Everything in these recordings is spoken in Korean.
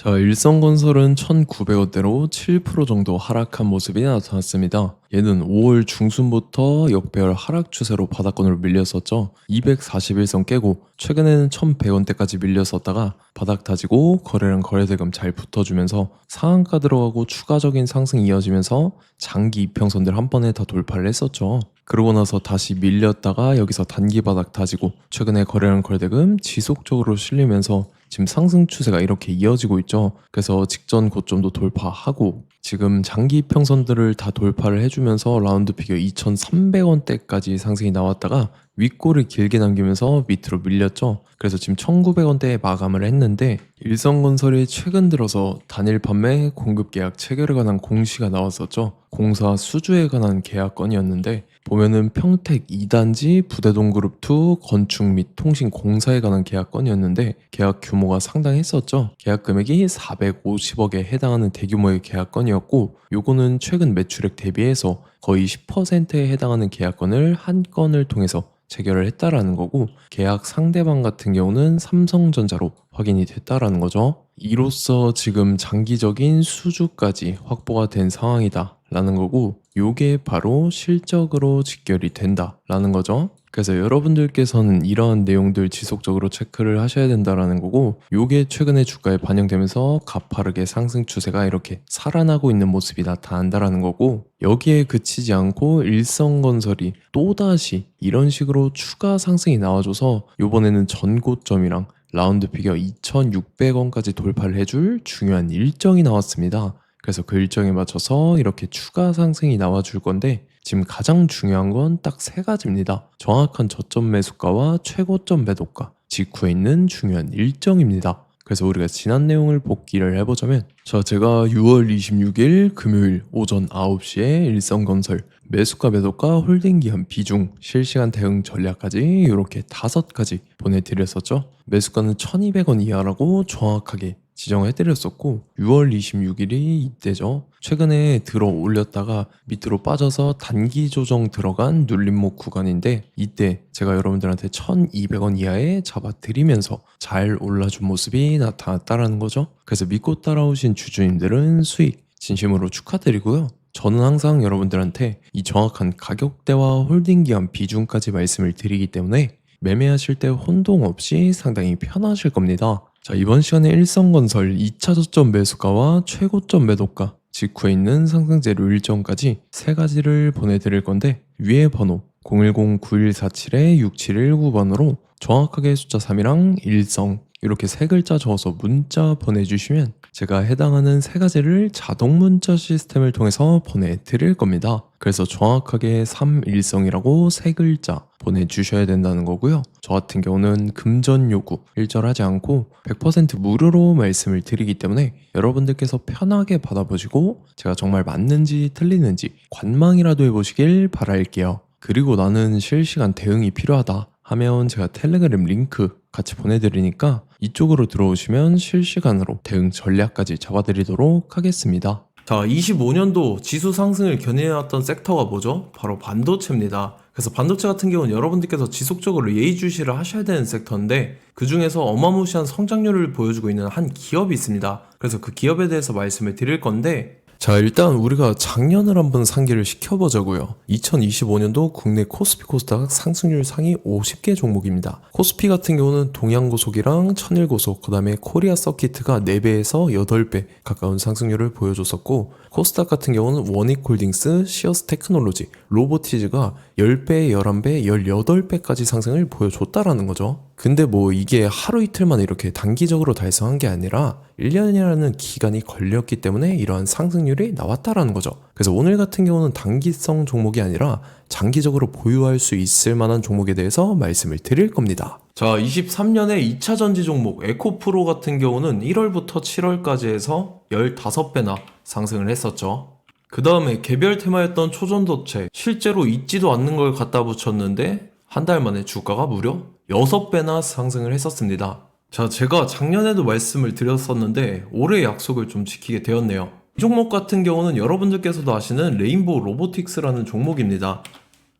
자, 일성건설은 1,900원대로 7% 정도 하락한 모습이 나타났습니다. 얘는 5월 중순부터 역배열 하락 추세로 바닥권으로 밀렸었죠. 241선 깨고 최근에는 1,100원대까지 밀렸었다가 바닥 다지고 거래량 거래대금 잘 붙어주면서 상한가 들어가고 추가적인 상승이 이어지면서 장기 이평선들 한 번에 다 돌파를 했었죠. 그러고 나서 다시 밀렸다가 여기서 단기 바닥 다지고 최근에 거래량 거래대금 지속적으로 실리면서 지금 상승 추세가 이렇게 이어지고 있죠. 그래서 직전 고점도 돌파하고 지금 장기 평선들을 다 돌파를 해주면서 라운드 피겨 2,300원대까지 상승이 나왔다가 윗골을 길게 남기면서 밑으로 밀렸죠. 그래서 지금 1,900원대에 마감을 했는데 일성건설이 최근 들어서 단일 판매 공급 계약 체결에 관한 공시가 나왔었죠. 공사 수주에 관한 계약건이었는데 보면은 평택 2단지 부대동 그룹 2 건축 및 통신 공사에 관한 계약건이었는데 계약 규모가 상당했었죠. 계약 금액이 450억에 해당하는 대규모의 계약건이었고 요거는 최근 매출액 대비해서 거의 10%에 해당하는 계약건을 한 건을 통해서 체결을 했다라는 거고 계약 상대방 같은 경우는 삼성전자로 확인이 됐다라는 거죠. 이로써 지금 장기적인 수주까지 확보가 된 상황이다 라는 거고 요게 바로 실적으로 직결이 된다 라는 거죠. 그래서 여러분들께서는 이러한 내용들 지속적으로 체크를 하셔야 된다라는 거고 요게 최근에 주가에 반영되면서 가파르게 상승 추세가 이렇게 살아나고 있는 모습이 나타난다라는 거고 여기에 그치지 않고 일성건설이 또다시 이런 식으로 추가 상승이 나와줘서 요번에는 전고점이랑 라운드 피겨 2,600원까지 돌파를 해줄 중요한 일정이 나왔습니다. 그래서 그 일정에 맞춰서 이렇게 추가 상승이 나와줄 건데 지금 가장 중요한 건 딱 세 가지입니다. 정확한 저점 매수가와 최고점 매도가, 직후에 있는 중요한 일정입니다. 그래서 우리가 지난 내용을 복기를 해보자면 제가 6월 26일 금요일 오전 9시에 일성건설 매수가 매도가 홀딩기한 비중 실시간 대응 전략까지 이렇게 5가지 보내드렸었죠. 매수가는 1,200원 이하라고 정확하게 지정해드렸었고 6월 26일이 이때죠. 최근에 들어 올렸다가 밑으로 빠져서 단기 조정 들어간 눌림목 구간인데 이때 제가 여러분들한테 1,200원 이하에 잡아드리면서 잘 올라준 모습이 나타났다라는 거죠. 그래서 믿고 따라오신 주주님들은 수익 진심으로 축하드리고요. 저는 항상 여러분들한테 이 정확한 가격대와 홀딩기한 비중까지 말씀을 드리기 때문에 매매하실 때 혼동 없이 상당히 편하실 겁니다. 자, 이번 시간에 일성건설 2차 저점 매수가와 최고점 매도가, 직후에 있는 상승재료 일정까지 세 가지를 보내드릴 건데 위에 번호 010-9147-6719번으로 정확하게 숫자 3이랑 일성 이렇게 세 글자 적어서 문자 보내주시면 제가 해당하는 세 가지를 자동 문자 시스템을 통해서 보내드릴 겁니다. 그래서 정확하게 3일성이라고 세 글자 보내주셔야 된다는 거고요. 저 같은 경우는 금전 요구 일절하지 않고 100% 무료로 말씀을 드리기 때문에 여러분들께서 편하게 받아보시고 제가 정말 맞는지 틀리는지 관망이라도 해보시길 바랄게요. 그리고 나는 실시간 대응이 필요하다 하면 제가 텔레그램 링크 같이 보내드리니까 이쪽으로 들어오시면 실시간으로 대응 전략까지 잡아드리도록 하겠습니다. 자, 25년도 지수 상승을 견인해왔던 섹터가 뭐죠? 바로 반도체입니다. 그래서 반도체 같은 경우는 여러분들께서 지속적으로 예의주시를 하셔야 되는 섹터인데 그 중에서 어마무시한 성장률을 보여주고 있는 한 기업이 있습니다. 그래서 그 기업에 대해서 말씀을 드릴 건데 자, 일단 우리가 작년을 한번 상기를 시켜보자고요. 2025년도 국내 코스피 코스닥 상승률 상위 50개 종목입니다. 코스피 같은 경우는 동양고속이랑 천일고속, 그 다음에 코리아 서키트가 4배에서 8배 가까운 상승률을 보여줬었고 코스닥 같은 경우는 원익홀딩스, 시어스 테크놀로지, 로보티즈가 10배, 11배, 18배까지 상승을 보여줬다라는 거죠. 근데 뭐 이게 하루 이틀만 이렇게 단기적으로 달성한 게 아니라 1년이라는 기간이 걸렸기 때문에 이러한 상승률이 나왔다라는 거죠. 그래서 오늘 같은 경우는 단기성 종목이 아니라 장기적으로 보유할 수 있을 만한 종목에 대해서 말씀을 드릴 겁니다. 자, 23년에 2차 전지 종목 에코프로 같은 경우는 1월부터 7월까지 해서 15배나 상승을 했었죠. 그 다음에 개별 테마였던 초전도체 실제로 있지도 않는 걸 갖다 붙였는데 한 달 만에 주가가 무려 6배나 상승을 했었습니다. 자, 제가 작년에도 말씀을 드렸었는데 올해 약속을 좀 지키게 되었네요. 이 종목 같은 경우는 여러분들께서도 아시는 레인보우 로보틱스라는 종목입니다.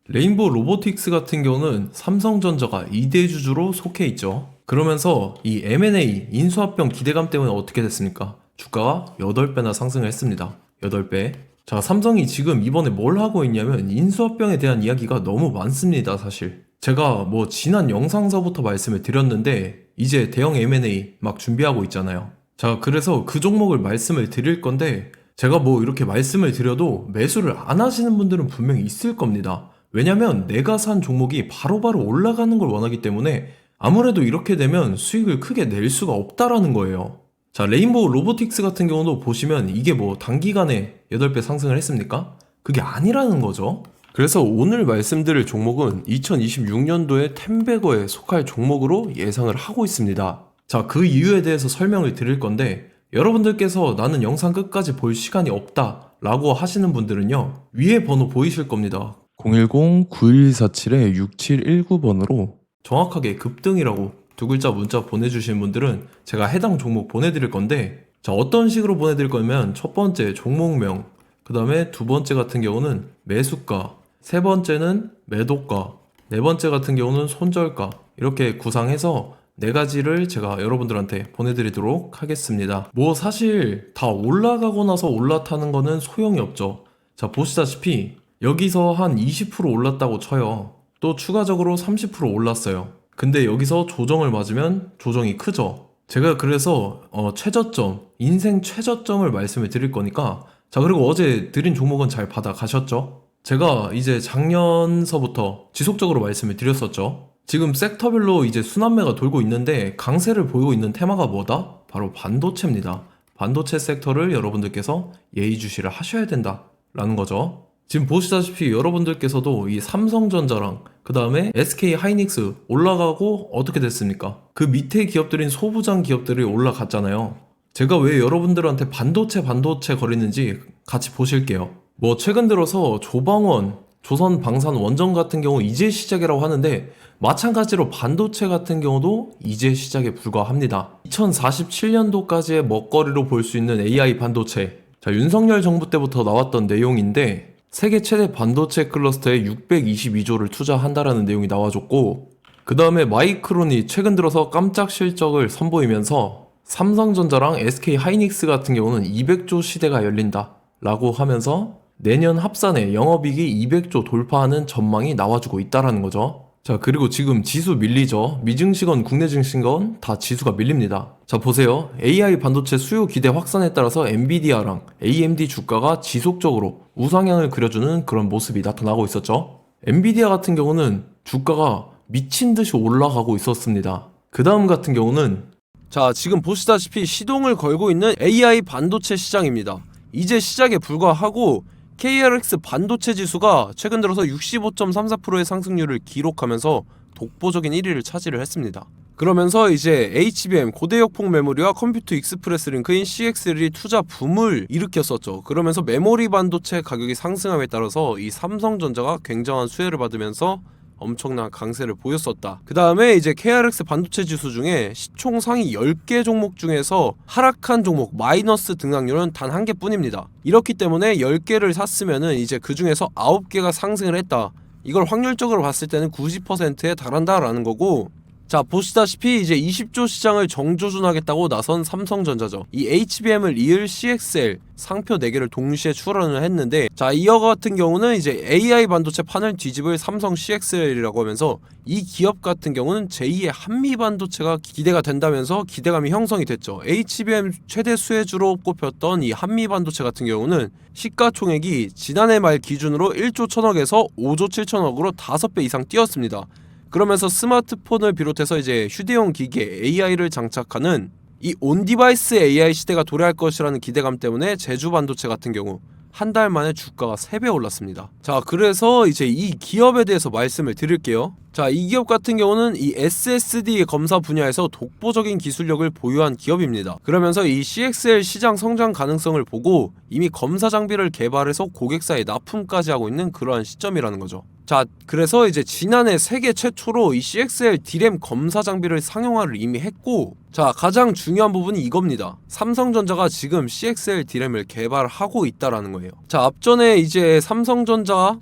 레인보우 로보틱스 같은 경우는 삼성전자가 2대 주주로 속해 있죠. 그러면서 이 M&A 인수합병 기대감 때문에 어떻게 됐습니까? 주가가 8배나 상승을 했습니다. 8배. 자, 삼성이 지금 이번에 뭘 하고 있냐면 인수합병에 대한 이야기가 너무 많습니다, 사실. 제가 뭐 지난 영상서부터 말씀을 드렸는데 이제 대형 M&A 막 준비하고 있잖아요. 자, 그래서 그 종목을 말씀을 드릴 건데 제가 뭐 이렇게 말씀을 드려도 매수를 안 하시는 분들은 분명히 있을 겁니다. 왜냐면 내가 산 종목이 바로바로 올라가는 걸 원하기 때문에 아무래도 이렇게 되면 수익을 크게 낼 수가 없다라는 거예요. 자, 레인보우 로보틱스 같은 경우도 보시면 이게 뭐 단기간에 8배 상승을 했습니까? 그게 아니라는 거죠. 그래서 오늘 말씀드릴 종목은 2026년도에 템베거에 속할 종목으로 예상을 하고 있습니다. 자, 그 이유에 대해서 설명을 드릴 건데 여러분들께서 나는 영상 끝까지 볼 시간이 없다 라고 하시는 분들은요, 위에 번호 보이실 겁니다. 010-9147-6719번으로 정확하게 급등이라고 두 글자 문자 보내주신 분들은 제가 해당 종목 보내드릴 건데, 자, 어떤 식으로 보내드릴 거냐면 첫 번째 종목명, 그 다음에 두 번째 같은 경우는 매수가, 세 번째는 매도가, 네 번째 같은 경우는 손절가, 이렇게 구상해서 네 가지를 제가 여러분들한테 보내드리도록 하겠습니다. 뭐 사실 다 올라가고 나서 올라타는 거는 소용이 없죠. 자, 보시다시피 여기서 한 20% 올랐다고 쳐요. 또 추가적으로 30% 올랐어요. 근데 여기서 조정을 맞으면 조정이 크죠. 제가 그래서 최저점, 인생 최저점을 말씀을 드릴 거니까, 자, 그리고 어제 드린 종목은 잘 받아가셨죠? 제가 이제 작년서부터 지속적으로 말씀을 드렸었죠. 지금 섹터별로 이제 순환매가 돌고 있는데 강세를 보이고 있는 테마가 뭐다? 바로 반도체입니다. 반도체 섹터를 여러분들께서 예의주시를 하셔야 된다라는 거죠. 지금 보시다시피 여러분들께서도 이 삼성전자랑 그 다음에 SK 하이닉스 올라가고 어떻게 됐습니까? 그 밑에 기업들인 소부장 기업들이 올라갔잖아요. 제가 왜 여러분들한테 반도체 거리는지 같이 보실게요. 뭐 최근 들어서 조방원, 조선방산원전 같은 경우 이제 시작이라고 하는데 마찬가지로 반도체 같은 경우도 이제 시작에 불과합니다. 2047년도까지의 먹거리로 볼 수 있는 AI 반도체. 자, 윤석열 정부 때부터 나왔던 내용인데 세계 최대 반도체 클러스터에 622조를 투자한다라는 내용이 나와줬고, 그 다음에 마이크론이 최근 들어서 깜짝 실적을 선보이면서 삼성전자랑 SK 하이닉스 같은 경우는 200조 시대가 열린다 라고 하면서 내년 합산에 영업이익이 200조 돌파하는 전망이 나와주고 있다라는 거죠. 자, 그리고 지금 지수 밀리죠. 미증시건 국내 증시건 다 지수가 밀립니다. 자, 보세요. AI 반도체 수요 기대 확산에 따라서 엔비디아랑 AMD 주가가 지속적으로 우상향을 그려주는 그런 모습이 나타나고 있었죠. 엔비디아 같은 경우는 주가가 미친 듯이 올라가고 있었습니다. 그 다음 같은 경우는, 자, 지금 보시다시피 시동을 걸고 있는 AI 반도체 시장입니다. 이제 시작에 불과하고 KRX 반도체 지수가 최근 들어서 65.34%의 상승률을 기록하면서 독보적인 1위를 차지를 했습니다. 그러면서 이제 HBM 고대역폭 메모리와 컴퓨터 익스프레스 링크인 CXL이 투자 붐을 일으켰었죠. 그러면서 메모리 반도체 가격이 상승함에 따라서 이 삼성전자가 굉장한 수혜를 받으면서 엄청난 강세를 보였었다. 그 다음에 이제 KRX 반도체 지수 중에 시총 상위 10개 종목 중에서 하락한 종목 마이너스 등락률은 단 1개 뿐입니다. 이렇기 때문에 10개를 샀으면은 이제 그 중에서 9개가 상승을 했다. 이걸 확률적으로 봤을 때는 90%에 달한다라는 거고, 자, 보시다시피 이제 20조 시장을 정조준하겠다고 나선 삼성전자죠. 이 HBM을 이을 CXL 상표 4개를 동시에 출원을 했는데, 자, 이어 같은 경우는 이제 AI 반도체 판을 뒤집을 삼성 CXL이라고 하면서 이 기업 같은 경우는 제2의 한미 반도체가 기대가 된다면서 기대감이 형성이 됐죠. HBM 최대 수혜주로 꼽혔던 이 한미 반도체 같은 경우는 시가총액이 지난해 말 기준으로 1조 1000억에서 5조 7천억으로 5배 이상 뛰었습니다. 그러면서 스마트폰을 비롯해서 이제 휴대용 기기에 AI를 장착하는 이 온디바이스 AI 시대가 도래할 것이라는 기대감 때문에 제주 반도체 같은 경우 한 달 만에 주가가 3배 올랐습니다. 자, 그래서 이제 이 기업에 대해서 말씀을 드릴게요. 자, 이 기업 같은 경우는 이 SSD 검사 분야에서 독보적인 기술력을 보유한 기업입니다. 그러면서 이 CXL 시장 성장 가능성을 보고 이미 검사 장비를 개발해서 고객사에 납품까지 하고 있는 그러한 시점이라는 거죠. 자, 그래서 이제 지난해 세계 최초로 이 CXL D램 검사 장비를 상용화를 이미 했고, 자, 가장 중요한 부분이 이겁니다. 삼성전자가 지금 CXL D램을 개발하고 있다라는 거예요. 자, 앞전에 이제 삼성전자가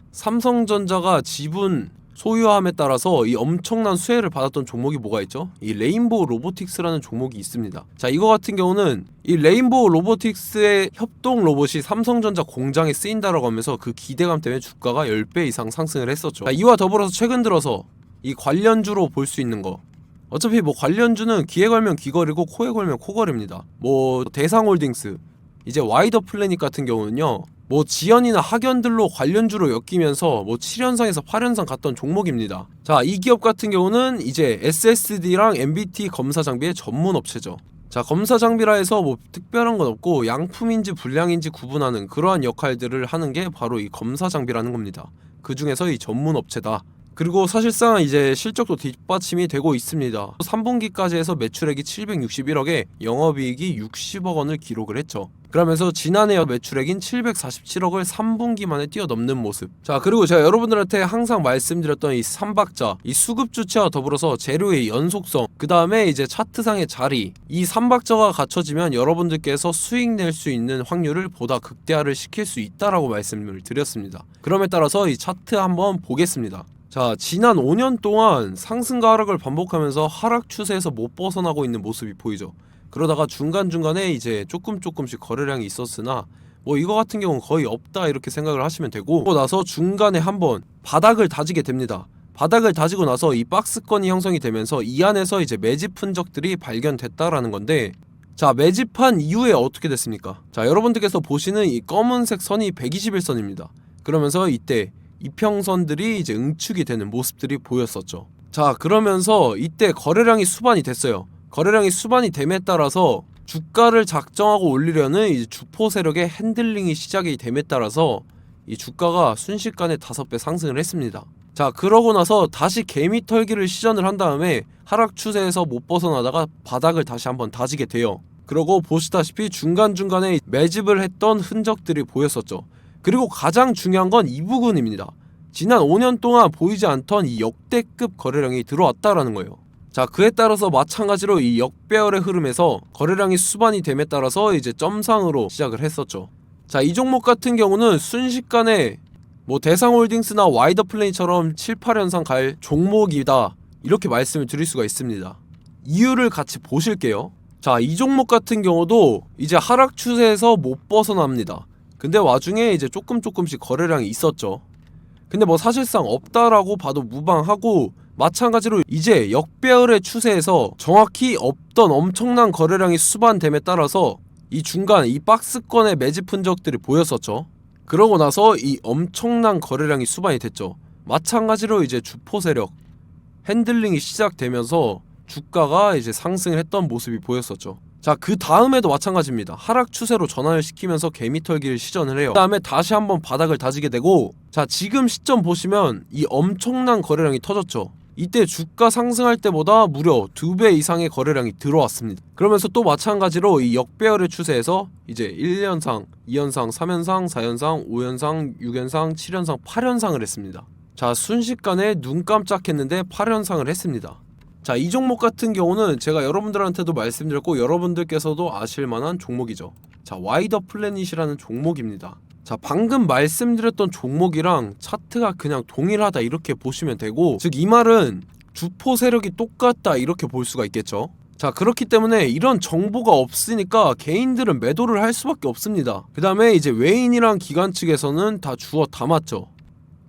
지분 소유함에 따라서 이 엄청난 수혜를 받았던 종목이 뭐가 있죠? 이 레인보우 로보틱스라는 종목이 있습니다. 자, 이거 같은 경우는 이 레인보우 로보틱스의 협동 로봇이 삼성전자 공장에 쓰인다라고 하면서 그 기대감 때문에 주가가 10배 이상 상승을 했었죠. 자, 이와 더불어서 최근 들어서 이 관련주로 볼 수 있는 거, 어차피 뭐 관련주는 귀에 걸면 귀걸이고 코에 걸면 코걸입니다. 뭐 대상홀딩스, 이제 와이더 플래닛 같은 경우는요, 뭐 지연이나 학연들로 관련주로 엮이면서 뭐 7연상에서 8연상 갔던 종목입니다. 자, 이 기업 같은 경우는 이제 SSD랑 MBT 검사 장비의 전문 업체죠. 자, 검사 장비라 해서 뭐 특별한 건 없고 양품인지 불량인지 구분하는 그러한 역할들을 하는 게 바로 이 검사 장비라는 겁니다. 그 중에서 이 전문 업체다. 그리고 사실상 이제 실적도 뒷받침이 되고 있습니다. 3분기까지 해서 매출액이 761억에 영업이익이 60억 원을 기록을 했죠. 그러면서 지난해 매출액인 747억을 3분기 만에 뛰어넘는 모습. 자, 그리고 제가 여러분들한테 항상 말씀드렸던 이 3박자, 이 수급 주체와 더불어서 재료의 연속성, 그 다음에 이제 차트상의 자리, 이 3박자가 갖춰지면 여러분들께서 수익 낼 수 있는 확률을 보다 극대화를 시킬 수 있다라고 말씀을 드렸습니다. 그럼에 따라서 이 차트 한번 보겠습니다. 자, 지난 5년 동안 상승과 하락을 반복하면서 하락 추세에서 못 벗어나고 있는 모습이 보이죠. 그러다가 중간중간에 이제 조금씩 거래량이 있었으나 뭐 이거 같은 경우는 거의 없다 이렇게 생각을 하시면 되고, 그러고 나서 중간에 한번 바닥을 다지게 됩니다. 바닥을 다지고 나서 이 박스권이 형성이 되면서 이 안에서 이제 매집 흔적들이 발견됐다라는 건데, 자, 매집한 이후에 어떻게 됐습니까? 자, 여러분들께서 보시는 이 검은색 선이 121선입니다. 그러면서 이때 이평선들이 이제 응축이 되는 모습들이 보였었죠. 자, 그러면서 이때 거래량이 수반이 됐어요. 거래량이 수반이 됨에 따라서 주가를 작정하고 올리려는 이제 주포 세력의 핸들링이 시작이 됨에 따라서 이 주가가 순식간에 5배 상승을 했습니다. 자, 그러고 나서 다시 개미 털기를 시전을 한 다음에 하락 추세에서 못 벗어나다가 바닥을 다시 한번 다지게 돼요. 그러고 보시다시피 중간중간에 매집을 했던 흔적들이 보였었죠. 그리고 가장 중요한 건 이 부분입니다. 지난 5년 동안 보이지 않던 이 역대급 거래량이 들어왔다라는 거예요. 자, 그에 따라서 마찬가지로 이 역배열의 흐름에서 거래량이 수반이 됨에 따라서 이제 점상으로 시작을 했었죠. 자, 이 종목 같은 경우는 순식간에 뭐 대상홀딩스나 와이더 플레이처럼 7, 8연상 갈 종목이다 이렇게 말씀을 드릴 수가 있습니다. 이유를 같이 보실게요. 자, 이 종목 같은 경우도 이제 하락 추세에서 못 벗어납니다. 근데 와중에 이제 조금씩 거래량이 있었죠. 근데 뭐 사실상 없다라고 봐도 무방하고, 마찬가지로 이제 역배열의 추세에서 정확히 없던 엄청난 거래량이 수반됨에 따라서 이 중간 이 박스권의 매집 흔적들이 보였었죠. 그러고 나서 이 엄청난 거래량이 수반이 됐죠. 마찬가지로 이제 주포 세력 핸들링이 시작되면서 주가가 이제 상승을 했던 모습이 보였었죠. 자, 그 다음에도 마찬가지입니다. 하락 추세로 전환을 시키면서 개미털기를 시전을 해요. 그 다음에 다시 한번 바닥을 다지게 되고, 자, 지금 시점 보시면 이 엄청난 거래량이 터졌죠. 이때 주가 상승할 때보다 무려 2배 이상의 거래량이 들어왔습니다. 그러면서 또 마찬가지로 이 역배열의 추세에서 이제 1연상, 2연상, 3연상, 4연상, 5연상, 6연상, 7연상, 8연상을 했습니다. 자, 순식간에 눈 깜짝했는데 8연상을 했습니다. 자, 이 종목 같은 경우는 제가 여러분들한테도 말씀드렸고 여러분들께서도 아실만한 종목이죠. 자, 와이더 플래닛이라는 종목입니다. 자, 방금 말씀드렸던 종목이랑 차트가 그냥 동일하다 이렇게 보시면 되고, 즉 이 말은 주포 세력이 똑같다 이렇게 볼 수가 있겠죠. 자, 그렇기 때문에 이런 정보가 없으니까 개인들은 매도를 할 수밖에 없습니다. 그 다음에 이제 외인이랑 기관 측에서는 다 주워 담았죠.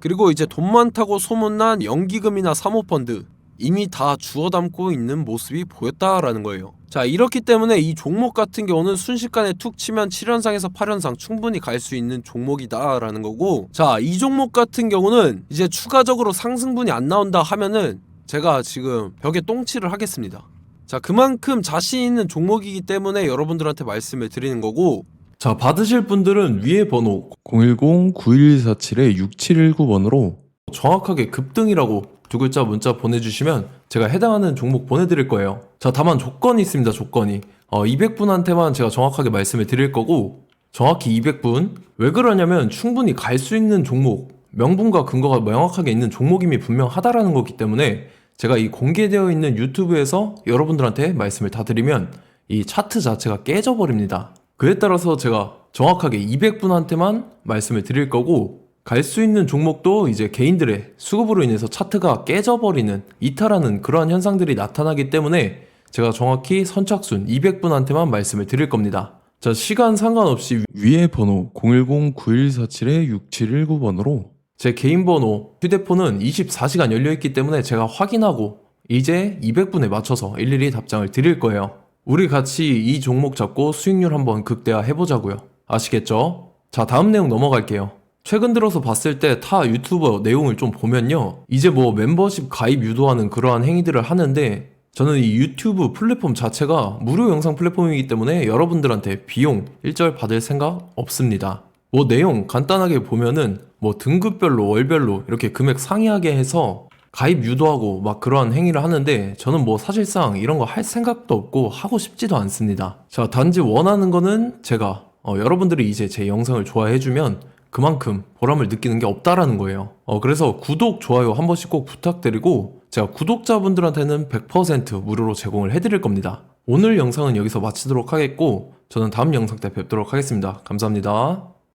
그리고 이제 돈 많다고 소문난 연기금이나 사모펀드 이미 다 주워 담고 있는 모습이 보였다라는 거예요. 자, 이렇기 때문에 이 종목 같은 경우는 순식간에 툭 치면 7연상에서 8연상 충분히 갈 수 있는 종목이다 라는 거고, 자, 이 종목 같은 경우는 이제 추가적으로 상승분이 안 나온다 하면은 제가 지금 벽에 똥칠을 하겠습니다. 자, 그만큼 자신 있는 종목이기 때문에 여러분들한테 말씀을 드리는 거고, 자, 받으실 분들은 위에 번호 010-9147-6719번으로 정확하게 급등이라고 2글자 문자 보내주시면 제가 해당하는 종목 보내드릴 거예요. 자, 다만 조건이 있습니다. 조건이 200분한테만 제가 정확하게 말씀을 드릴 거고, 정확히 200분. 왜 그러냐면 충분히 갈 수 있는 종목, 명분과 근거가 명확하게 있는 종목임이 분명하다라는 거기 때문에 제가 이 공개되어 있는 유튜브에서 여러분들한테 말씀을 다 드리면 이 차트 자체가 깨져버립니다. 그에 따라서 제가 정확하게 200분한테만 말씀을 드릴 거고, 갈 수 있는 종목도 이제 개인들의 수급으로 인해서 차트가 깨져버리는 이탈하는 그러한 현상들이 나타나기 때문에 제가 정확히 선착순 200분한테만 말씀을 드릴 겁니다. 자, 시간 상관없이 위에 번호 010-9147-6719번으로 제 개인 번호, 휴대폰은 24시간 열려있기 때문에 제가 확인하고 이제 200분에 맞춰서 일일이 답장을 드릴 거예요. 우리 같이 이 종목 잡고 수익률 한번 극대화 해보자고요. 아시겠죠? 자, 다음 내용 넘어갈게요. 최근 들어서 봤을 때 타 유튜버 내용을 좀 보면요, 이제 뭐 멤버십 가입 유도하는 그러한 행위들을 하는데, 저는 이 유튜브 플랫폼 자체가 무료 영상 플랫폼이기 때문에 여러분들한테 비용 일절 받을 생각 없습니다. 뭐 내용 간단하게 보면은 뭐 등급별로 월별로 이렇게 금액 상이하게 해서 가입 유도하고 막 그러한 행위를 하는데, 저는 뭐 사실상 이런 거 할 생각도 없고 하고 싶지도 않습니다. 자, 단지 원하는 거는 제가 여러분들이 이제 제 영상을 좋아해주면 그만큼 보람을 느끼는 게 없다라는 거예요. 그래서 구독, 좋아요 한 번씩 꼭 부탁드리고, 제가 구독자분들한테는 100% 무료로 제공을 해드릴 겁니다. 오늘 영상은 여기서 마치도록 하겠고, 저는 다음 영상 때 뵙도록 하겠습니다. 감사합니다.